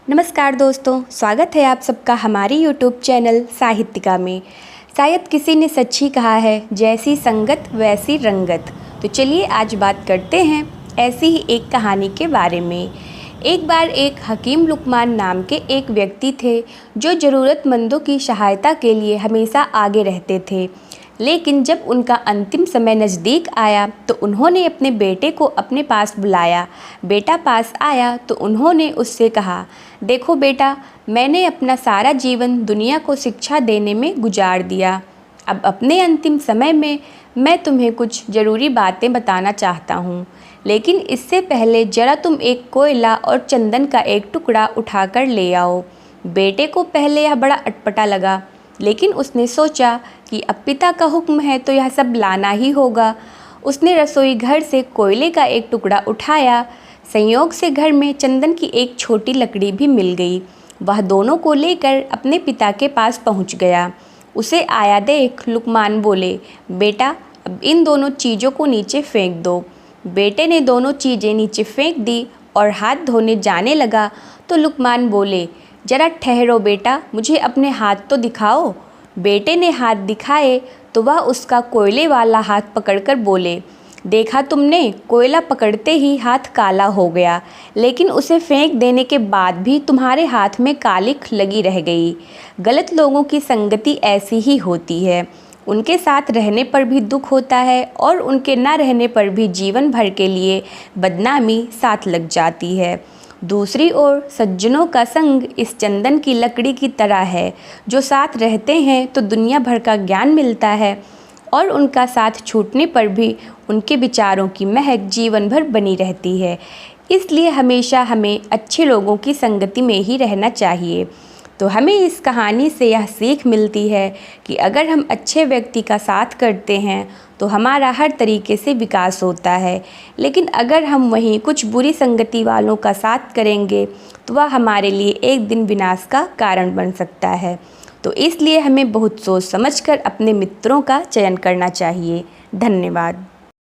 नमस्कार दोस्तों, स्वागत है आप सबका हमारी यूट्यूब चैनल साहित्यिका में। शायद किसी ने सच ही कहा है, जैसी संगत वैसी रंगत। तो चलिए आज बात करते हैं ऐसी ही एक कहानी के बारे में। एक बार एक हकीम लुकमान नाम के एक व्यक्ति थे जो ज़रूरतमंदों की सहायता के लिए हमेशा आगे रहते थे। लेकिन जब उनका अंतिम समय नज़दीक आया तो उन्होंने अपने बेटे को अपने पास बुलाया। बेटा पास आया तो उन्होंने उससे कहा, देखो बेटा, मैंने अपना सारा जीवन दुनिया को शिक्षा देने में गुजार दिया। अब अपने अंतिम समय में मैं तुम्हें कुछ ज़रूरी बातें बताना चाहता हूँ, लेकिन इससे पहले ज़रा तुम एक कोयला और चंदन का एक टुकड़ा उठाकर ले आओ। बेटे को पहले यह बड़ा अटपटा लगा, लेकिन उसने सोचा कि अब पिता का हुक्म है तो यह सब लाना ही होगा। उसने रसोई घर से कोयले का एक टुकड़ा उठाया। संयोग से घर में चंदन की एक छोटी लकड़ी भी मिल गई। वह दोनों को लेकर अपने पिता के पास पहुंच गया। उसे आया देख लुकमान बोले, बेटा, अब इन दोनों चीज़ों को नीचे फेंक दो। बेटे ने दोनों चीज़ें नीचे फेंक दी और हाथ धोने जाने लगा तो लुकमान बोले, ज़रा ठहरो बेटा, मुझे अपने हाथ तो दिखाओ। बेटे ने हाथ दिखाए तो वह उसका कोयले वाला हाथ पकड़कर बोले, देखा तुमने, कोयला पकड़ते ही हाथ काला हो गया, लेकिन उसे फेंक देने के बाद भी तुम्हारे हाथ में कालिख लगी रह गई। गलत लोगों की संगति ऐसी ही होती है। उनके साथ रहने पर भी दुख होता है और उनके ना रहने पर भी जीवन भर के लिए बदनामी साथ लग जाती है। दूसरी ओर सज्जनों का संग इस चंदन की लकड़ी की तरह है, जो साथ रहते हैं तो दुनिया भर का ज्ञान मिलता है और उनका साथ छूटने पर भी उनके विचारों की महक जीवन भर बनी रहती है। इसलिए हमेशा हमें अच्छे लोगों की संगति में ही रहना चाहिए। तो हमें इस कहानी से यह सीख मिलती है कि अगर हम अच्छे व्यक्ति का साथ करते हैं तो हमारा हर तरीके से विकास होता है, लेकिन अगर हम वहीं कुछ बुरी संगति वालों का साथ करेंगे तो वह हमारे लिए एक दिन विनाश का कारण बन सकता है। तो इसलिए हमें बहुत सोच समझकर अपने मित्रों का चयन करना चाहिए। धन्यवाद।